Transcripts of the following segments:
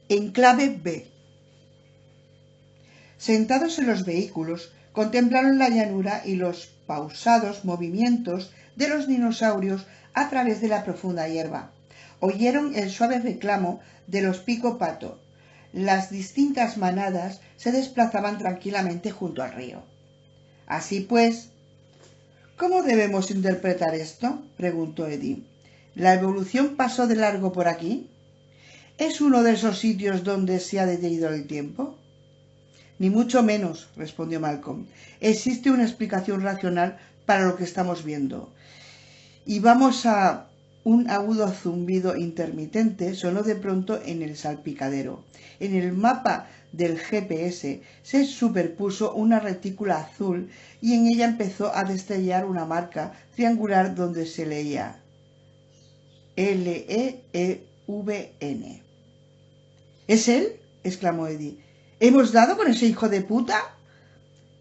Enclave B. Sentados en los vehículos, contemplaron la llanura y los pausados movimientos de los dinosaurios a través de la profunda hierba. Oyeron el suave reclamo de los pico-pato. Las distintas manadas se desplazaban tranquilamente junto al río. Así pues, ¿cómo debemos interpretar esto?, preguntó Eddie. ¿La evolución pasó de largo por aquí? ¿Es uno de esos sitios donde se ha detenido el tiempo? Ni mucho menos, respondió Malcolm. Existe una explicación racional para lo que estamos viendo. Y vamos a... Un agudo zumbido intermitente sonó de pronto en el salpicadero. En el mapa del GPS se superpuso una retícula azul y en ella empezó a destellar una marca triangular donde se leía LEEVN. ¿Es él?, exclamó Eddie. ¿Hemos dado con ese hijo de puta?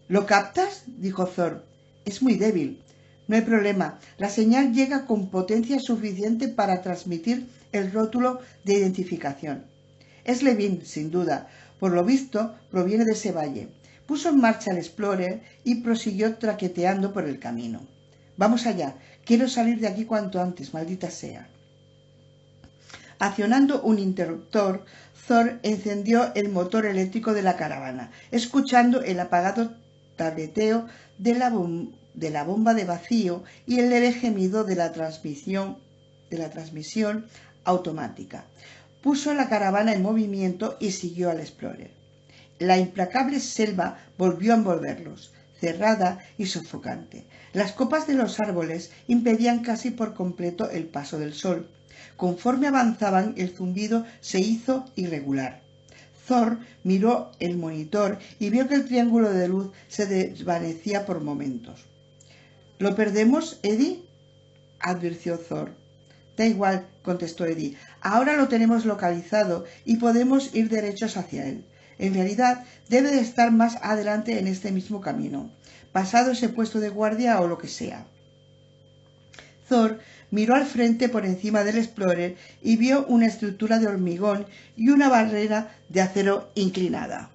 ¿Lo captas?, dijo Thor. Es muy débil. No hay problema. La señal llega con potencia suficiente para transmitir el rótulo de identificación. Es Levin, sin duda. Por lo visto, proviene de ese valle. Puso en marcha el Explorer y prosiguió traqueteando por el camino. Vamos allá. Quiero salir de aquí cuanto antes, maldita sea. Accionando un interruptor, Thor encendió el motor eléctrico de la caravana, escuchando el apagado tableteo de la bomba de vacío y el leve gemido de la transmisión automática. Puso la caravana en movimiento y siguió al Explorer. La implacable selva volvió a envolverlos, cerrada y sofocante. Las copas de los árboles impedían casi por completo el paso del sol. Conforme avanzaban, el zumbido se hizo irregular. Thor miró el monitor y vio que el triángulo de luz se desvanecía por momentos. ¿Lo perdemos, Eddie?, advirtió Thor. Da igual, contestó Eddie. Ahora lo tenemos localizado y podemos ir derechos hacia él. En realidad, debe de estar más adelante en este mismo camino, pasado ese puesto de guardia o lo que sea. Thor miró al frente por encima del Explorer y vio una estructura de hormigón y una barrera de acero inclinada.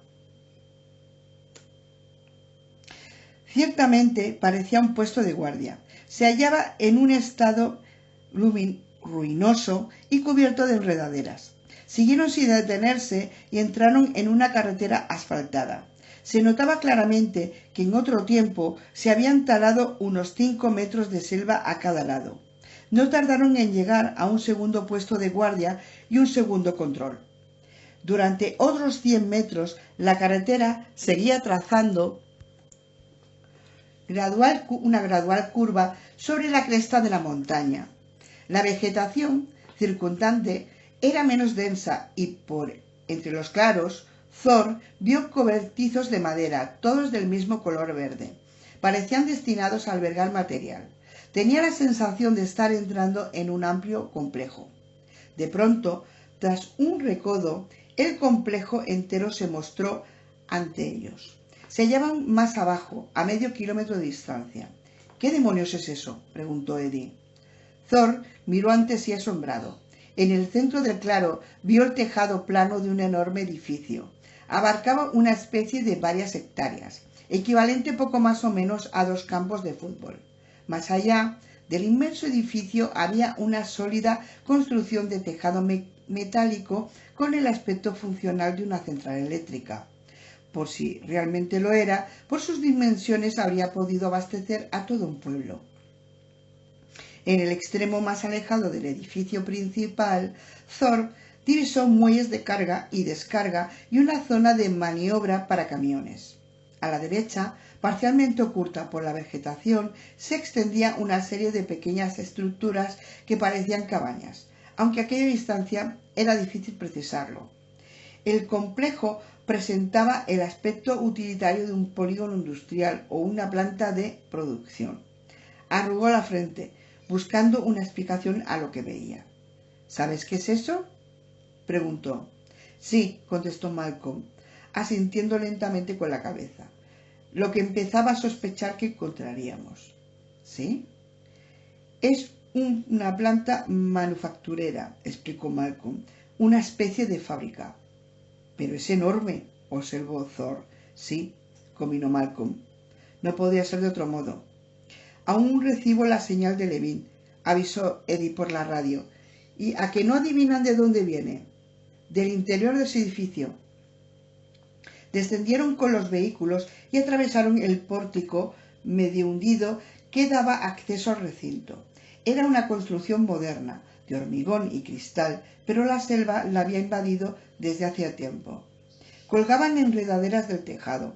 Ciertamente parecía un puesto de guardia. Se hallaba en un estado ruinoso y cubierto de enredaderas. Siguieron sin detenerse y entraron en una carretera asfaltada. Se notaba claramente que en otro tiempo se habían talado unos 5 metros de selva a cada lado. No tardaron en llegar a un segundo puesto de guardia y un segundo control. Durante otros 100 metros la carretera seguía trazando una gradual curva sobre la cresta de la montaña. La vegetación circundante era menos densa y por entre los claros Thor vio cobertizos de madera, todos del mismo color verde. Parecían destinados a albergar material. Tenía la sensación de estar entrando en un amplio complejo. De pronto, tras un recodo, el complejo entero se mostró ante ellos. Se hallaban más abajo, a medio kilómetro de distancia. ¿Qué demonios es eso?, preguntó Eddie. Thor miró ante sí asombrado. En el centro del claro vio el tejado plano de un enorme edificio. Abarcaba una especie de varias hectáreas, equivalente poco más o menos a 2 campos de fútbol. Más allá del inmenso edificio había una sólida construcción de tejado metálico con el aspecto funcional de una central eléctrica. Por si realmente lo era, por sus dimensiones habría podido abastecer a todo un pueblo. En el extremo más alejado del edificio principal, Thor divisó muelles de carga y descarga y una zona de maniobra para camiones. A la derecha, parcialmente oculta por la vegetación, se extendía una serie de pequeñas estructuras que parecían cabañas, aunque a aquella distancia era difícil precisarlo. El complejo presentaba el aspecto utilitario de un polígono industrial o una planta de producción. Arrugó la frente, buscando una explicación a lo que veía. ¿Sabes qué es eso?, preguntó. Sí, contestó Malcolm, asintiendo lentamente con la cabeza. Lo que empezaba a sospechar que encontraríamos. ¿Sí? Es una planta manufacturera, explicó Malcolm, una especie de fábrica. Pero es enorme, observó Thor. Sí, cominó Malcolm. No podía ser de otro modo. Aún recibo la señal de Levin, avisó Eddie por la radio. ¿Y a que no adivinan de dónde viene? Del interior de ese edificio. Descendieron con los vehículos y atravesaron el pórtico medio hundido que daba acceso al recinto. Era una construcción moderna, de hormigón y cristal, pero la selva la había invadido desde hacía tiempo. Colgaban enredaderas del tejado.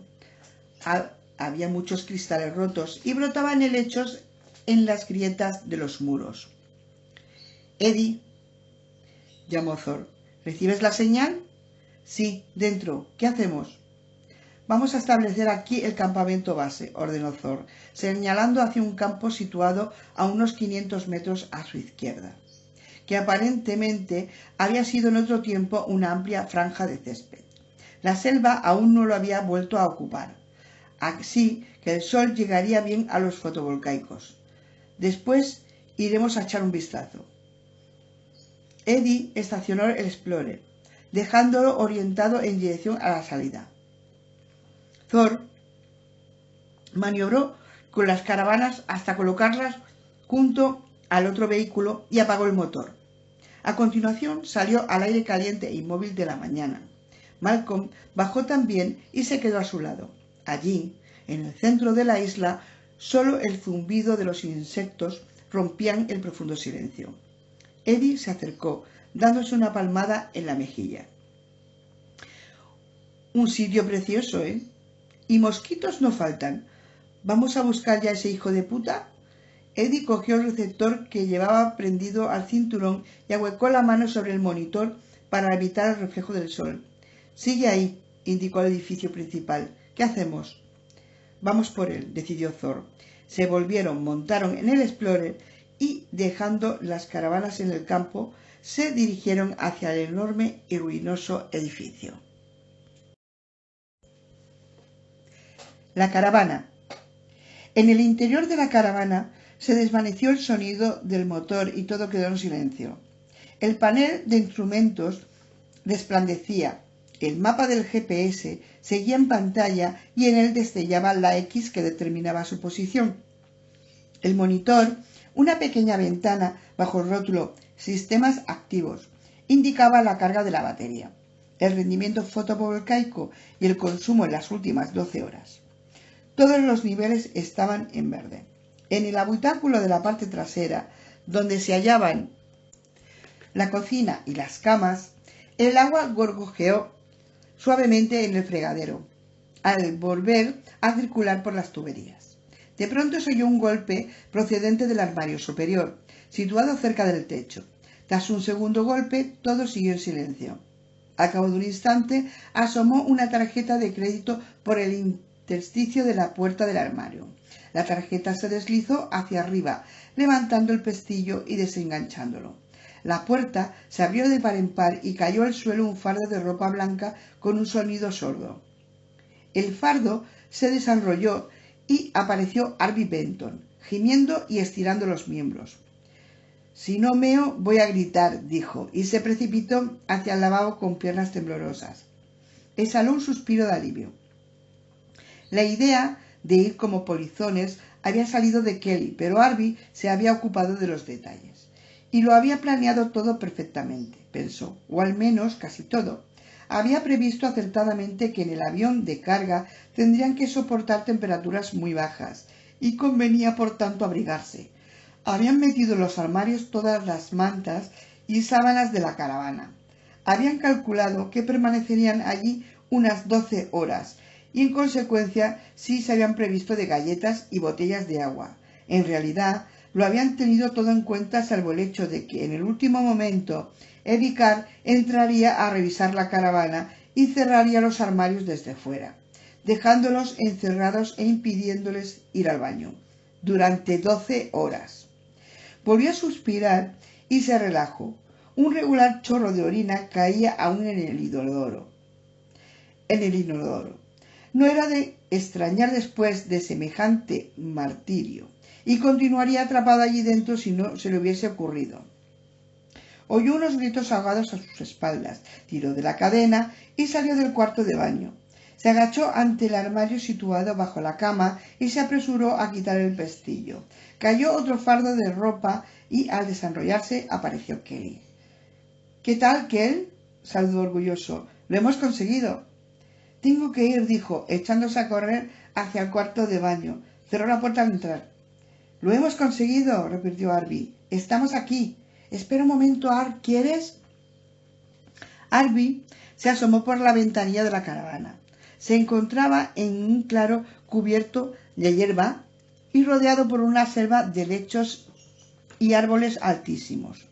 Había muchos cristales rotos y brotaban helechos en las grietas de los muros. Eddie, llamó Thor, ¿recibes la señal? Sí, dentro. ¿Qué hacemos? Vamos a establecer aquí el campamento base, ordenó Thor, señalando hacia un campo situado a unos 500 metros a su izquierda, que aparentemente había sido en otro tiempo una amplia franja de césped. La selva aún no lo había vuelto a ocupar, así que el sol llegaría bien a los fotovoltaicos. Después iremos a echar un vistazo. Eddie estacionó el Explorer, dejándolo orientado en dirección a la salida. Thor maniobró con las caravanas hasta colocarlas junto al otro vehículo y apagó el motor. A continuación salió al aire caliente e inmóvil de la mañana. Malcolm bajó también y se quedó a su lado. Allí, en el centro de la isla, solo el zumbido de los insectos rompían el profundo silencio. Eddie se acercó, dándose una palmada en la mejilla. Un sitio precioso, ¿eh? Y mosquitos no faltan. ¿Vamos a buscar ya a ese hijo de puta? Eddie cogió el receptor que llevaba prendido al cinturón y ahuecó la mano sobre el monitor para evitar el reflejo del sol. Sigue ahí, indicó el edificio principal. ¿Qué hacemos? Vamos por él, decidió Thor. Se volvieron, montaron en el Explorer y, dejando las caravanas en el campo, se dirigieron hacia el enorme y ruinoso edificio. La caravana. En el interior de la caravana se desvaneció el sonido del motor y todo quedó en silencio. El panel de instrumentos resplandecía. El mapa del GPS seguía en pantalla y en él destellaba la X que determinaba su posición. El monitor, una pequeña ventana bajo el rótulo Sistemas activos, indicaba la carga de la batería, el rendimiento fotovoltaico y el consumo en las últimas 12 horas. Todos los niveles estaban en verde. En el habitáculo de la parte trasera, donde se hallaban la cocina y las camas, el agua gorgojeó suavemente en el fregadero, al volver a circular por las tuberías. De pronto se oyó un golpe procedente del armario superior, situado cerca del techo. Tras un segundo golpe, todo siguió en silencio. Al cabo de un instante, asomó una tarjeta de crédito por el intersticio de la puerta del armario. La tarjeta se deslizó hacia arriba, levantando el pestillo y desenganchándolo. La puerta se abrió de par en par y cayó al suelo un fardo de ropa blanca con un sonido sordo. El fardo se desenrolló y apareció Arby Benton, gimiendo y estirando los miembros. Si no meo, voy a gritar, dijo, y se precipitó hacia el lavabo con piernas temblorosas. Exhaló un suspiro de alivio. La idea de ir como polizones había salido de Kelly, pero Arby se había ocupado de los detalles. Y lo había planeado todo perfectamente, pensó, o al menos casi todo. Había previsto acertadamente que en el avión de carga tendrían que soportar temperaturas muy bajas, y convenía por tanto abrigarse. Habían metido en los armarios todas las mantas y sábanas de la caravana. Habían calculado que permanecerían allí unas 12 horas, y en consecuencia sí se habían previsto de galletas y botellas de agua. En realidad, lo habían tenido todo en cuenta salvo el hecho de que en el último momento Eddie Carr entraría a revisar la caravana y cerraría los armarios desde fuera, dejándolos encerrados e impidiéndoles ir al baño durante 12 horas. Volvió a suspirar y se relajó. Un regular chorro de orina caía aún en el inodoro. No era de extrañar después de semejante martirio, y continuaría atrapado allí dentro si no se le hubiese ocurrido oyó unos gritos ahogados a sus espaldas, tiró de la cadena y salió del cuarto de baño. Se agachó ante el armario situado bajo la cama y se apresuró a quitar el pestillo. Cayó otro fardo de ropa y al desenrollarse apareció Kelly. —¿Qué tal, Kel? —saludó orgulloso— Lo hemos conseguido. —Tengo que ir —dijo, echándose a correr hacia el cuarto de baño. Cerró la puerta al entrar. —Lo hemos conseguido —repitió Arby—. Estamos aquí. Espera un momento, Art. ¿Quieres? Arby se asomó por la ventanilla de la caravana. Se encontraba en un claro cubierto de hierba y rodeado por una selva de helechos y árboles altísimos.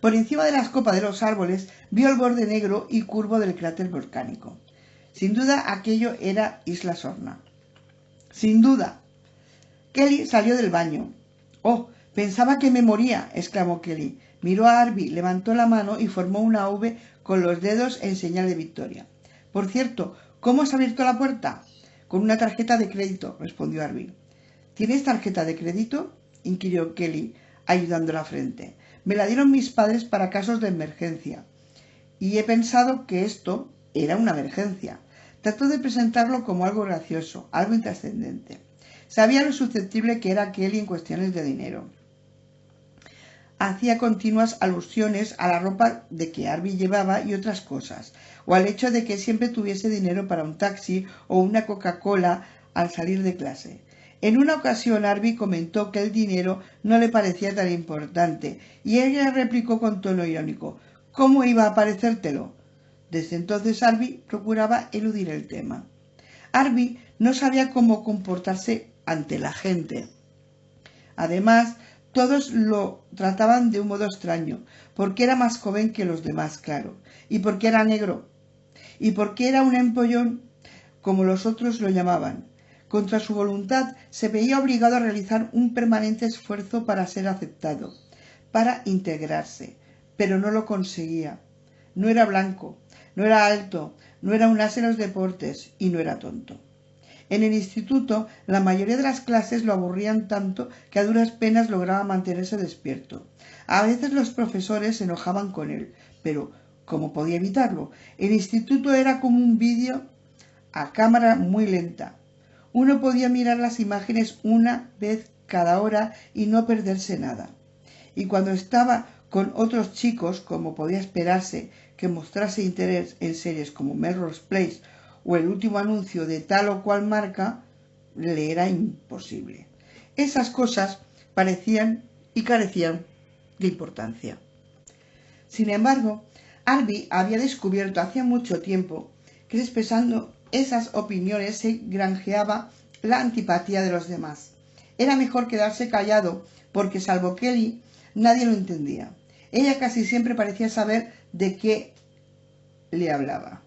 Por encima de las copas de los árboles vio el borde negro y curvo del cráter volcánico. Sin duda aquello era Isla Sorna. Sin duda. Kelly salió del baño. —¡Oh! Pensaba que me moría —exclamó Kelly. Miró a Arby, levantó la mano y formó una V con los dedos en señal de victoria. —Por cierto, ¿cómo has abierto la puerta? —Con una tarjeta de crédito —respondió Arby. —¿Tienes tarjeta de crédito? —inquirió Kelly, ayudando la frente. —Me la dieron mis padres para casos de emergencia. Y he pensado que esto era una emergencia. Trató de presentarlo como algo gracioso, algo intrascendente. Sabía lo susceptible que era Kelly en cuestiones de dinero. Hacía continuas alusiones a la ropa de que Arby llevaba y otras cosas, o al hecho de que siempre tuviese dinero para un taxi o una Coca-Cola al salir de clase. En una ocasión Arby comentó que el dinero no le parecía tan importante, y ella replicó con tono irónico: —¿Cómo iba a parecértelo? Desde entonces Arby procuraba eludir el tema. Arby no sabía cómo comportarse ante la gente. Además, todos lo trataban de un modo extraño, porque era más joven que los demás, claro, y porque era negro, y porque era un empollón, como los otros lo llamaban. Contra su voluntad se veía obligado a realizar un permanente esfuerzo para ser aceptado, para integrarse, pero no lo conseguía. No era blanco, no era alto, no era un as en los deportes y no era tonto. En el instituto, la mayoría de las clases lo aburrían tanto que a duras penas lograba mantenerse despierto. A veces los profesores se enojaban con él, pero ¿cómo podía evitarlo? El instituto era como un vídeo a cámara muy lenta. Uno podía mirar las imágenes una vez cada hora y no perderse nada. Y cuando estaba con otros chicos, como podía esperarse, que mostrase interés en series como Melrose Place o el último anuncio de tal o cual marca, le era imposible. Esas cosas parecían y carecían de importancia. Sin embargo, Arby había descubierto hacía mucho tiempo que expresando esas opiniones se granjeaba la antipatía de los demás. Era mejor quedarse callado, porque salvo Kelly, nadie lo entendía. Ella casi siempre parecía saber de qué le hablaba.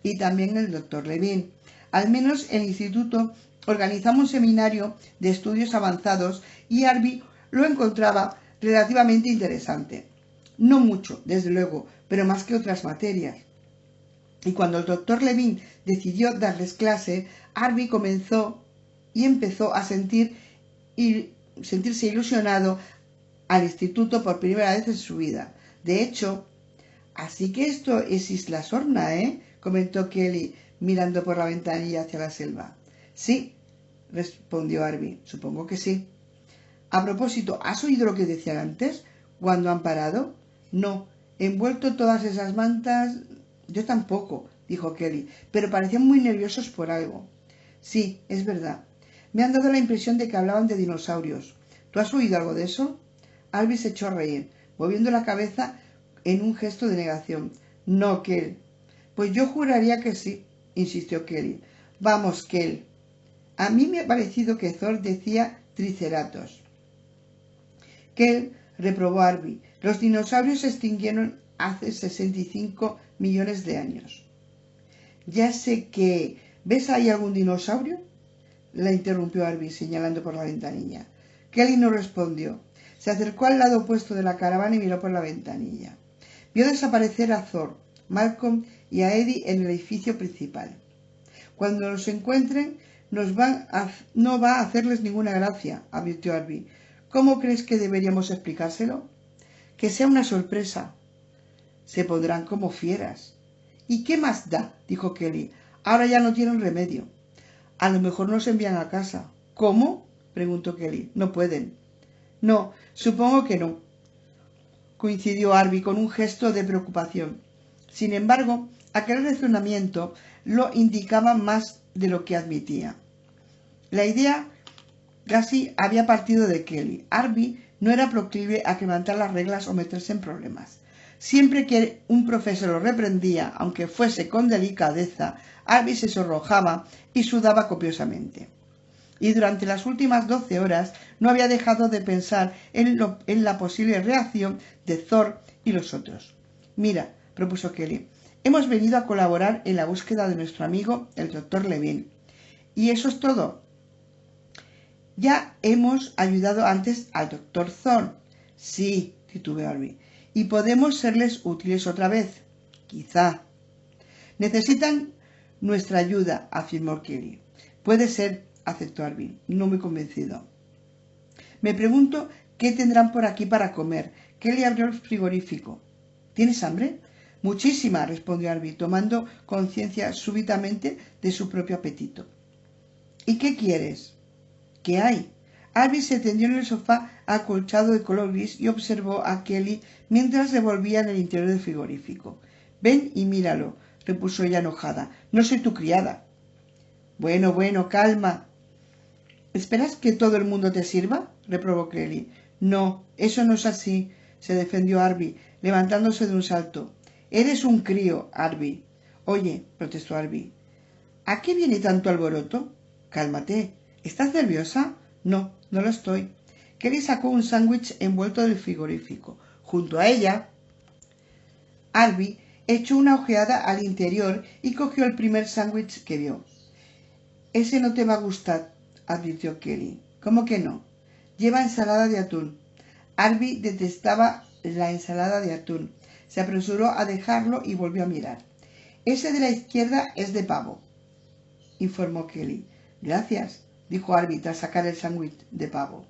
Y también el doctor Levine. Al menos el instituto organizaba un seminario de estudios avanzados y Arby lo encontraba relativamente interesante. No mucho, desde luego, pero más que otras materias. Y cuando el doctor Levine decidió darles clase, Arby empezó a sentirse ilusionado al instituto por primera vez en su vida. De hecho, así que esto es Isla Sorna, comentó Kelly, mirando por la ventanilla hacia la selva. Sí, respondió Arby, supongo que sí. A propósito, ¿has oído lo que decían antes, cuando han parado? No, envuelto todas esas mantas. Yo tampoco, dijo Kelly, pero parecían muy nerviosos por algo. Sí, es verdad. Me han dado la impresión de que hablaban de dinosaurios. ¿Tú has oído algo de eso? Arby se echó a reír, moviendo la cabeza en un gesto de negación. No, Kelly. Pues yo juraría que sí, insistió Kelly. Vamos, Kelly. A mí me ha parecido que Thor decía triceratops. Kelly reprobó a Arby. Los dinosaurios se extinguieron hace 65 millones de años. Ya sé que... ¿Ves ahí algún dinosaurio? La interrumpió Arby, señalando por la ventanilla. Kelly no respondió. Se acercó al lado opuesto de la caravana y miró por la ventanilla. Vio desaparecer a Thor, Malcolm y a Eddie en el edificio principal. Cuando los encuentren, no va a hacerles ninguna gracia, advirtió Arby. ¿Cómo crees que deberíamos explicárselo? Que sea una sorpresa. Se pondrán como fieras. ¿Y qué más da? Dijo Kelly. Ahora ya no tienen remedio. A lo mejor nos envían a casa. ¿Cómo? Preguntó Kelly. No pueden. No, supongo que no, coincidió Arby con un gesto de preocupación. Sin embargo, aquel razonamiento lo indicaba más de lo que admitía. La idea casi había partido de Kelly. Arby no era proclive a quebrantar las reglas o meterse en problemas. Siempre que un profesor lo reprendía, aunque fuese con delicadeza, Arby se sonrojaba y sudaba copiosamente. Y durante las últimas 12 horas no había dejado de pensar en la posible reacción de Thor y los otros. Mira, propuso Kelly, hemos venido a colaborar en la búsqueda de nuestro amigo, el doctor Levine. ¿Y eso es todo? Ya hemos ayudado antes al doctor Thor. Sí, titubeó Arby. ¿Y podemos serles útiles otra vez? Quizá. Necesitan nuestra ayuda, afirmó Kelly. Puede ser, aceptó Arby, no muy convencido. Me pregunto qué tendrán por aquí para comer. Kelly abrió el frigorífico. ¿Tienes hambre? Muchísima, respondió Arby, tomando conciencia súbitamente de su propio apetito. ¿Y qué quieres? ¿Qué hay? Arby se tendió en el sofá acolchado de color gris y observó a Kelly mientras revolvía en el interior del frigorífico. Ven y míralo, repuso ella enojada. No soy tu criada. Bueno, calma. ¿Esperas que todo el mundo te sirva? Reprobó Kelly. No, eso no es así, se defendió Arby, levantándose de un salto. Eres un crío, Arby. Oye, protestó Arby. ¿A qué viene tanto alboroto? Cálmate. ¿Estás nerviosa? No, no lo estoy. Kelly sacó un sándwich envuelto del frigorífico. Junto a ella, Arby echó una ojeada al interior y cogió el primer sándwich que vio. Ese no te va a gustar, advirtió Kelly. ¿Cómo que no? Lleva ensalada de atún. Arby detestaba la ensalada de atún. Se apresuró a dejarlo y volvió a mirar. Ese de la izquierda es de pavo, informó Kelly. Gracias, dijo Arby tras sacar el sándwich de pavo.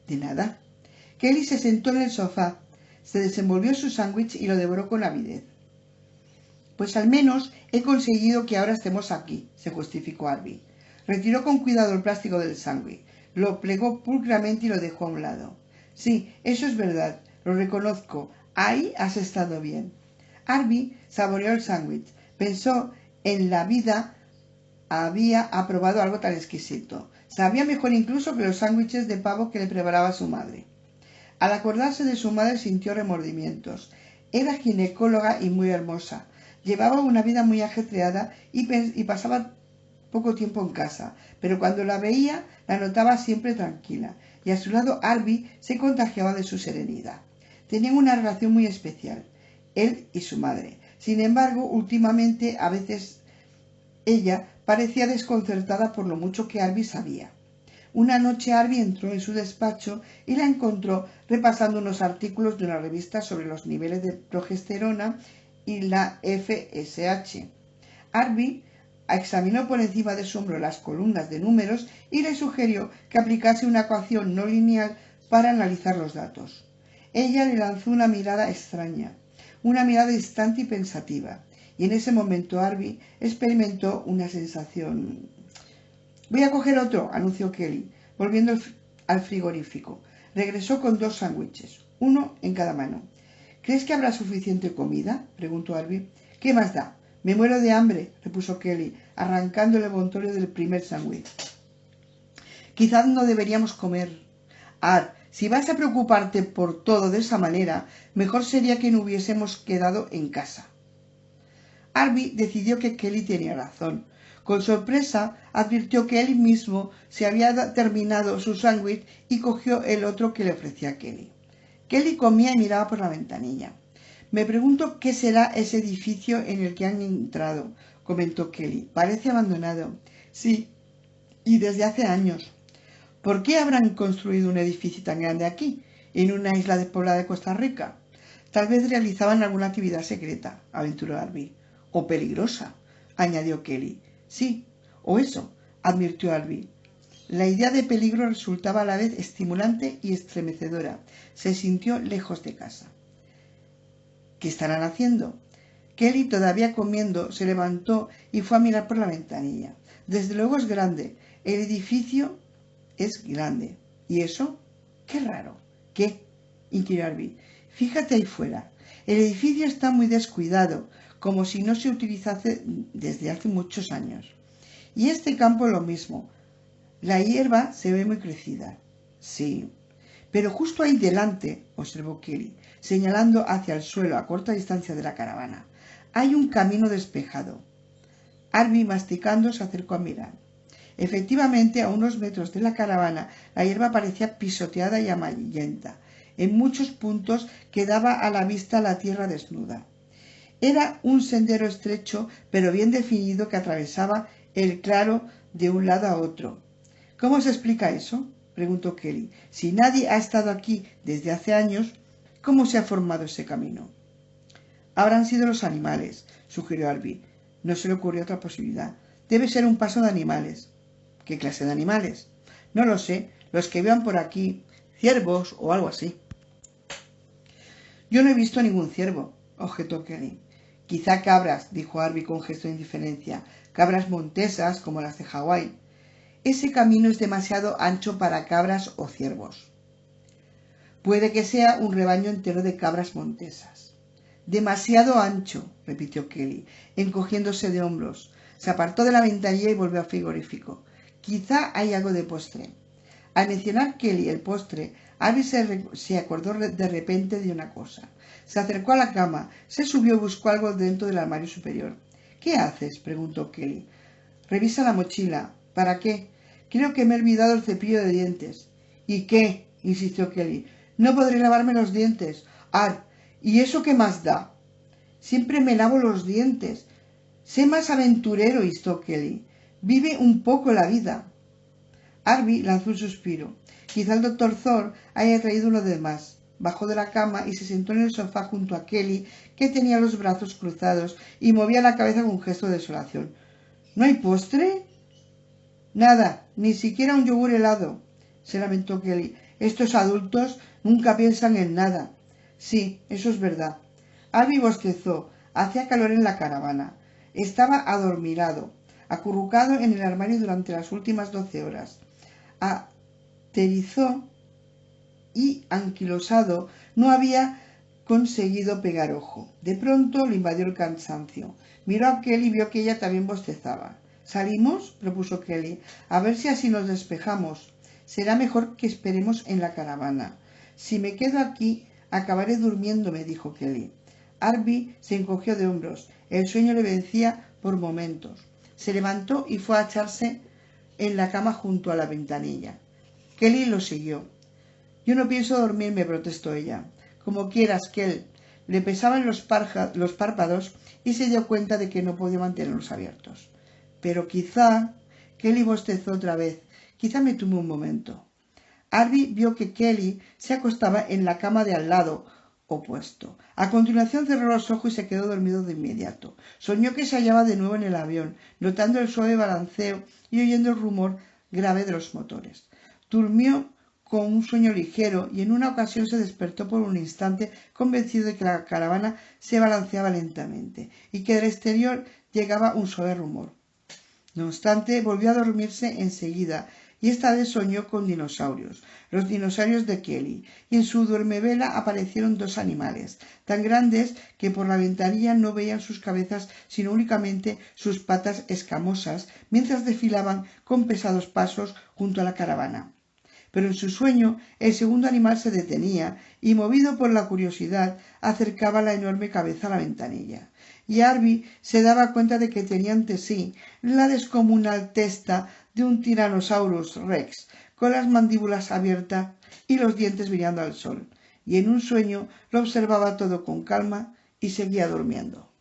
De nada. Kelly se sentó en el sofá, se desenvolvió su sándwich y lo devoró con avidez. Pues al menos he conseguido que ahora estemos aquí, se justificó Arby. Retiró con cuidado el plástico del sándwich, lo plegó pulcramente y lo dejó a un lado. Sí, eso es verdad, lo reconozco, ahí has estado bien. Arby saboreó el sándwich, pensó en la vida había aprobado algo tan exquisito. Sabía mejor incluso que los sándwiches de pavo que le preparaba su madre. Al acordarse de su madre sintió remordimientos. Era ginecóloga y muy hermosa. Llevaba una vida muy ajetreada y pasaba poco tiempo en casa, pero cuando la veía la notaba siempre tranquila, y a su lado Arby se contagiaba de su serenidad. Tenían una relación muy especial, él y su madre. Sin embargo, últimamente a veces ella parecía desconcertada por lo mucho que Arby sabía. Una noche Arby entró en su despacho y la encontró repasando unos artículos de una revista sobre los niveles de progesterona y la FSH. Arby examinó por encima de su hombro las columnas de números y le sugirió que aplicase una ecuación no lineal para analizar los datos. Ella le lanzó una mirada extraña, una mirada distante y pensativa, y en ese momento Arby experimentó una sensación. Voy a coger otro, anunció Kelly, volviendo al frigorífico. Regresó con 2 sándwiches, uno en cada mano. ¿Crees que habrá suficiente comida? Preguntó Arby. ¿Qué más da? Me muero de hambre, repuso Kelly, arrancando el envoltorio del primer sándwich. Quizás no deberíamos comer. Si vas a preocuparte por todo de esa manera, mejor sería que no hubiésemos quedado en casa. Arby decidió que Kelly tenía razón. Con sorpresa advirtió que él mismo se había terminado su sándwich y cogió el otro que le ofrecía Kelly. Kelly comía y miraba por la ventanilla. Me pregunto qué será ese edificio en el que han entrado, comentó Kelly. Parece abandonado. Sí, y desde hace años. ¿Por qué habrán construido un edificio tan grande aquí, en una isla despoblada de Costa Rica? Tal vez realizaban alguna actividad secreta, aventuró Arby. O peligrosa, añadió Kelly. Sí, o eso, advirtió Arby. La idea de peligro resultaba a la vez estimulante y estremecedora. Se sintió lejos de casa. ¿Qué estarán haciendo? Kelly, todavía comiendo, se levantó y fue a mirar por la ventanilla. Desde luego es grande. El edificio es grande. ¿Y eso? ¡Qué raro! ¿Qué? Inquirió Arby. Fíjate ahí fuera. El edificio está muy descuidado, como si no se utilizase desde hace muchos años. Y este campo lo mismo. La hierba se ve muy crecida. Sí. Pero justo ahí delante, observó Kelly, señalando hacia el suelo a corta distancia de la caravana, hay un camino despejado. Arby, masticando, se acercó a mirar. Efectivamente, a unos metros de la caravana, la hierba parecía pisoteada y amarillenta. En muchos puntos quedaba a la vista la tierra desnuda. Era un sendero estrecho, pero bien definido, que atravesaba el claro de un lado a otro. ¿Cómo se explica eso?, preguntó Kelly. Si nadie ha estado aquí desde hace años, ¿cómo se ha formado ese camino? Habrán sido los animales, sugirió Arby. No se le ocurrió otra posibilidad. Debe ser un paso de animales. ¿Qué clase de animales? No lo sé, los que vean por aquí, ciervos o algo así. Yo no he visto ningún ciervo, objetó Kelly. Quizá cabras, dijo Arby con gesto de indiferencia, cabras montesas como las de Hawái. Ese camino es demasiado ancho para cabras o ciervos. Puede que sea un rebaño entero de cabras montesas. Demasiado ancho, repitió Kelly, encogiéndose de hombros. Se apartó de la ventanilla y volvió al frigorífico. Quizá hay algo de postre. Al mencionar Kelly el postre, Arby se acordó de repente de una cosa. Se acercó a la cama, se subió y buscó algo dentro del armario superior. ¿Qué haces?, preguntó Kelly. Revisa la mochila. ¿Para qué? Creo que me he olvidado el cepillo de dientes. ¿Y qué?, insistió Kelly. No podré lavarme los dientes. ¿Y eso qué más da? Siempre me lavo los dientes. Sé más aventurero, instó Kelly. Vive un poco la vida. Arby lanzó un suspiro. Quizá el doctor Thor haya traído uno de más. Bajó de la cama y se sentó en el sofá junto a Kelly, que tenía los brazos cruzados y movía la cabeza con un gesto de desolación. ¿No hay postre? Nada, ni siquiera un yogur helado, se lamentó Kelly. Estos adultos nunca piensan en nada. Sí, eso es verdad. Arby bostezó. Hacía calor en la caravana. Estaba adormilado, acurrucado en el armario durante las últimas 12 horas. Aterrizó y, anquilosado, no había conseguido pegar ojo. De pronto lo invadió el cansancio. Miró a Kelly y vio que ella también bostezaba. ¿Salimos?, propuso Kelly. A ver si así nos despejamos. Será mejor que esperemos en la caravana. Si me quedo aquí, acabaré durmiéndome, dijo Kelly. Arby se encogió de hombros. El sueño le vencía por momentos. Se levantó y fue a echarse en la cama junto a la ventanilla. Kelly lo siguió. Yo no pienso dormirme, protestó ella. Como quieras, Kelly. Le pesaban los párpados y se dio cuenta de que no podía mantenerlos abiertos. Pero quizá... Kelly bostezó otra vez. Quizá me tome un momento. Arby vio que Kelly se acostaba en la cama de al lado opuesto. A continuación cerró los ojos y se quedó dormido de inmediato. Soñó que se hallaba de nuevo en el avión, notando el suave balanceo y oyendo el rumor grave de los motores. Durmió con un sueño ligero y en una ocasión se despertó por un instante convencido de que la caravana se balanceaba lentamente y que del exterior llegaba un suave rumor. No obstante, volvió a dormirse enseguida y esta vez soñó con dinosaurios, los dinosaurios de Kelly, y en su duermevela aparecieron dos animales, tan grandes que por la ventanilla no veían sus cabezas sino únicamente sus patas escamosas, mientras desfilaban con pesados pasos junto a la caravana. Pero en su sueño el segundo animal se detenía y, movido por la curiosidad, acercaba la enorme cabeza a la ventanilla. Y Arby se daba cuenta de que tenía ante sí la descomunal testa de un Tyrannosaurus Rex, con las mandíbulas abiertas y los dientes brillando al sol. Y en un sueño lo observaba todo con calma y seguía durmiendo.